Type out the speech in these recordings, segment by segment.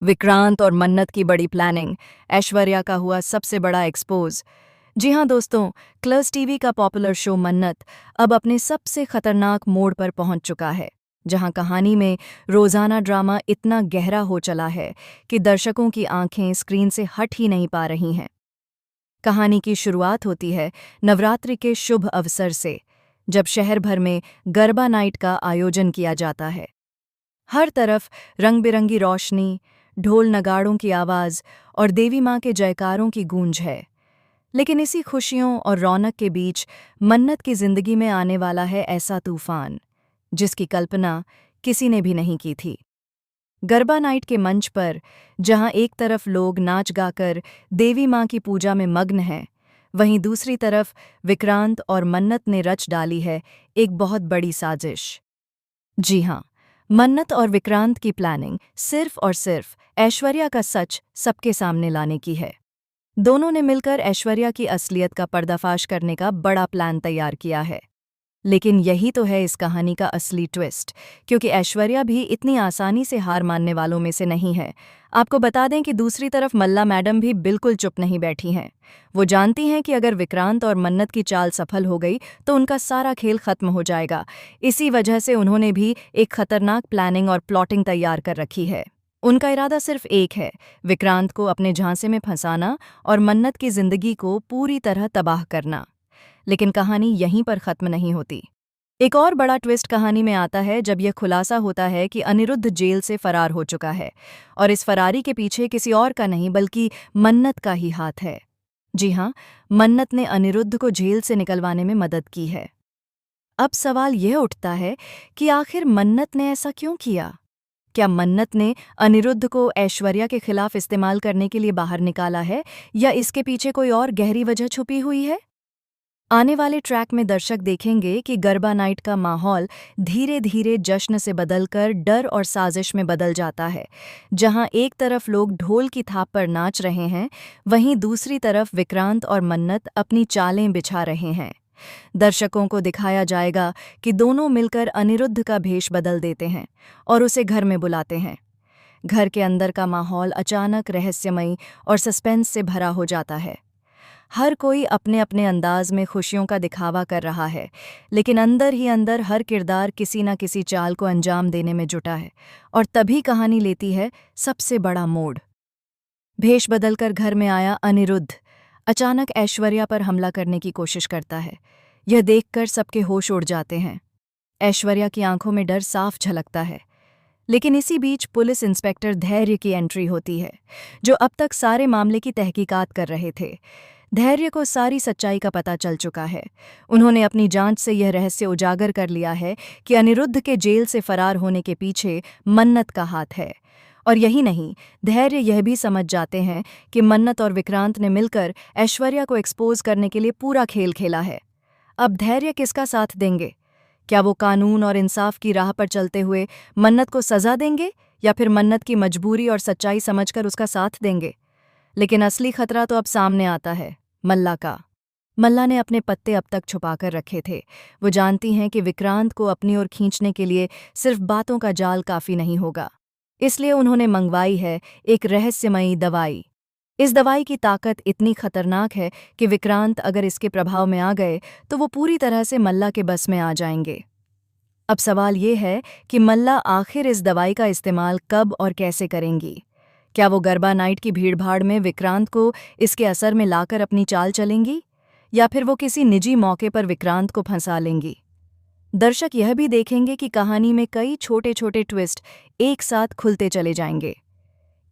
विक्रांत और मन्नत की बड़ी प्लानिंग, ऐश्वर्या का हुआ सबसे बड़ा एक्सपोज। जी हाँ दोस्तों, क्लर्स टीवी का पॉपुलर शो मन्नत अब अपने सबसे खतरनाक मोड़ पर पहुंच चुका है, जहां कहानी में रोजाना ड्रामा इतना गहरा हो चला है कि दर्शकों की आंखें स्क्रीन से हट ही नहीं पा रही हैं। कहानी की शुरुआत होती है नवरात्रि के शुभ अवसर से, जब शहर भर में गरबा नाइट का आयोजन किया जाता है। हर तरफ रंग बिरंगी रोशनी, ढोल नगाड़ों की आवाज़ और देवी माँ के जयकारों की गूंज है। लेकिन इसी खुशियों और रौनक के बीच मन्नत की जिंदगी में आने वाला है ऐसा तूफान, जिसकी कल्पना किसी ने भी नहीं की थी। गरबा नाइट के मंच पर, जहां एक तरफ लोग नाच गाकर देवी माँ की पूजा में मग्न हैं, वहीं दूसरी तरफ विक्रांत और मन्नत ने रच डाली है एक बहुत बड़ी साजिश। जी हाँ, मन्नत और विक्रांत की प्लानिंग सिर्फ और सिर्फ ऐश्वर्या का सच सबके सामने लाने की है। दोनों ने मिलकर ऐश्वर्या की असलियत का पर्दाफाश करने का बड़ा प्लान तैयार किया है। लेकिन यही तो है इस कहानी का असली ट्विस्ट, क्योंकि ऐश्वर्या भी इतनी आसानी से हार मानने वालों में से नहीं है। आपको बता दें कि दूसरी तरफ मल्ला मैडम भी बिल्कुल चुप नहीं बैठी हैं। वो जानती हैं कि अगर विक्रांत और मन्नत की चाल सफल हो गई तो उनका सारा खेल खत्म हो जाएगा। इसी वजह से उन्होंने भी एक खतरनाक प्लानिंग और प्लॉटिंग तैयार कर रखी है। उनका इरादा सिर्फ एक है, विक्रांत को अपने झांसे में फंसाना और मन्नत की जिंदगी को पूरी तरह तबाह करना। लेकिन कहानी यहीं पर खत्म नहीं होती। एक और बड़ा ट्विस्ट कहानी में आता है जब यह खुलासा होता है कि अनिरुद्ध जेल से फरार हो चुका है, और इस फरारी के पीछे किसी और का नहीं बल्कि मन्नत का ही हाथ है। जी हाँ, मन्नत ने अनिरुद्ध को जेल से निकलवाने में मदद की है। अब सवाल यह उठता है कि आखिर मन्नत ने ऐसा क्यों किया? क्या मन्नत ने अनिरुद्ध को ऐश्वर्या के खिलाफ इस्तेमाल करने के लिए बाहर निकाला है, या इसके पीछे कोई और गहरी वजह छुपी हुई है? आने वाले ट्रैक में दर्शक देखेंगे कि गरबा नाइट का माहौल धीरे धीरे जश्न से बदलकर डर और साजिश में बदल जाता है। जहां एक तरफ लोग ढोल की थाप पर नाच रहे हैं, वहीं दूसरी तरफ विक्रांत और मन्नत अपनी चालें बिछा रहे हैं। दर्शकों को दिखाया जाएगा कि दोनों मिलकर अनिरुद्ध का भेष बदल देते हैं और उसे घर में बुलाते हैं। घर के अंदर का माहौल अचानक रहस्यमयी और सस्पेंस से भरा हो जाता है। हर कोई अपने अपने अंदाज में खुशियों का दिखावा कर रहा है, लेकिन अंदर ही अंदर हर किरदार किसी न किसी चाल को अंजाम देने में जुटा है। और तभी कहानी लेती है सबसे बड़ा मोड़। भेष बदलकर घर में आया अनिरुद्ध अचानक ऐश्वर्या पर हमला करने की कोशिश करता है। यह देखकर सबके होश उड़ जाते हैं। ऐश्वर्या की आंखों में डर साफ झलकता है। लेकिन इसी बीच पुलिस इंस्पेक्टर धैर्य की एंट्री होती है, जो अब तक सारे मामले की तहकीकात कर रहे थे। धैर्य को सारी सच्चाई का पता चल चुका है। उन्होंने अपनी जांच से यह रहस्य उजागर कर लिया है कि अनिरुद्ध के जेल से फरार होने के पीछे मन्नत का हाथ है। और यही नहीं, धैर्य यह भी समझ जाते हैं कि मन्नत और विक्रांत ने मिलकर ऐश्वर्या को एक्सपोज करने के लिए पूरा खेल खेला है। अब धैर्य किसका साथ देंगे? क्या वो कानून और इंसाफ की राह पर चलते हुए मन्नत को सजा देंगे, या फिर मन्नत की मजबूरी और सच्चाई समझकर उसका साथ देंगे? लेकिन असली खतरा तो अब सामने आता है, मल्ला का। मल्ला ने अपने पत्ते अब तक छुपाकर रखे थे। वो जानती हैं कि विक्रांत को अपनी ओर खींचने के लिए सिर्फ बातों का जाल काफी नहीं होगा। इसलिए उन्होंने मंगवाई है एक रहस्यमयी दवाई। इस दवाई की ताकत इतनी खतरनाक है कि विक्रांत अगर इसके प्रभाव में आ गए तो वो पूरी तरह से मल्ला के बस में आ जाएंगे। अब सवाल ये है कि मल्ला आखिर इस दवाई का इस्तेमाल कब और कैसे करेंगी? क्या वो गरबा नाइट की भीड़भाड़ में विक्रांत को इसके असर में लाकर अपनी चाल चलेंगी, या फिर वो किसी निजी मौके पर विक्रांत को फंसा लेंगी? दर्शक यह भी देखेंगे कि कहानी में कई छोटे छोटे ट्विस्ट एक साथ खुलते चले जाएंगे।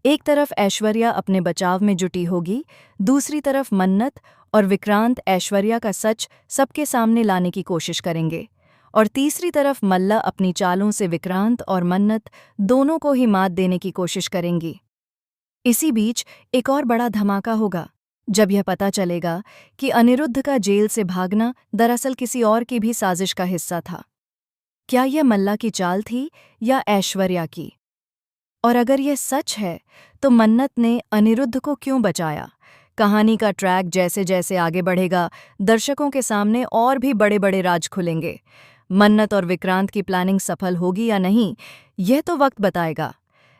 एक तरफ ऐश्वर्या अपने बचाव में जुटी होगी, दूसरी तरफ मन्नत और विक्रांत ऐश्वर्या का सच सबके सामने लाने की कोशिश करेंगे, और तीसरी तरफ मल्ला अपनी चालों से विक्रांत और मन्नत दोनों को ही मात देने की कोशिश करेंगी। इसी बीच एक और बड़ा धमाका होगा, जब यह पता चलेगा कि अनिरुद्ध का जेल से भागना दरअसल किसी और की भी साजिश का हिस्सा था। क्या यह मल्ला की चाल थी या ऐश्वर्या की? और अगर यह सच है तो मन्नत ने अनिरुद्ध को क्यों बचाया? कहानी का ट्रैक जैसे जैसे आगे बढ़ेगा, दर्शकों के सामने और भी बड़े बड़े राज खुलेंगे। मन्नत और विक्रांत की प्लानिंग सफल होगी या नहीं, यह तो वक्त बताएगा।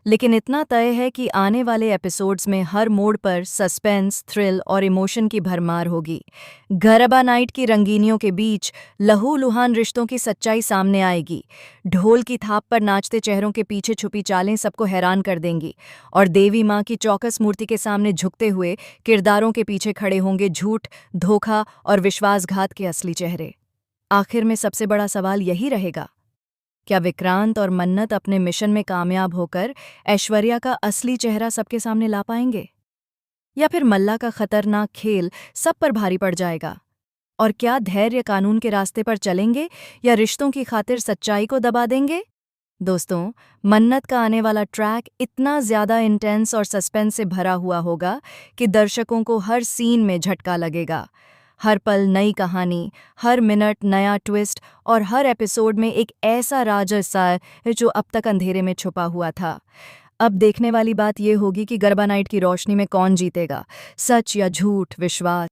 लेकिन इतना तय है कि आने वाले एपिसोड्स में हर मोड़ पर सस्पेंस, थ्रिल और इमोशन की भरमार होगी। गरबा नाइट की रंगीनियों के बीच लहूलुहान रिश्तों की सच्चाई सामने आएगी। ढोल की थाप पर नाचते चेहरों के पीछे छुपी चालें सबको हैरान कर देंगी और देवी माँ की चौकस मूर्ति के सामने झुकते हुए किरदारों के पीछे खड़े होंगे झूठ, धोखा और विश्वासघात के असली चेहरे। आखिर में सबसे बड़ा सवाल यही रहेगा, क्या विक्रांत और मन्नत अपने मिशन में कामयाब होकर ऐश्वर्या का असली चेहरा सबके सामने ला पाएंगे, या फिर मल्ला का खतरनाक खेल सब पर भारी पड़ जाएगा? और क्या धैर्य कानून के रास्ते पर चलेंगे या रिश्तों की खातिर सच्चाई को दबा देंगे? दोस्तों, मन्नत का आने वाला ट्रैक इतना ज्यादा इंटेंस और सस्पेंस से भरा हुआ होगा कि दर्शकों को हर सीन में झटका लगेगा। हर पल नई कहानी, हर मिनट नया ट्विस्ट और हर एपिसोड में एक ऐसा राज है जो अब तक अंधेरे में छुपा हुआ था। अब देखने वाली बात यह होगी कि गरबा नाइट की रोशनी में कौन जीतेगा, सच या झूठ, विश्वास।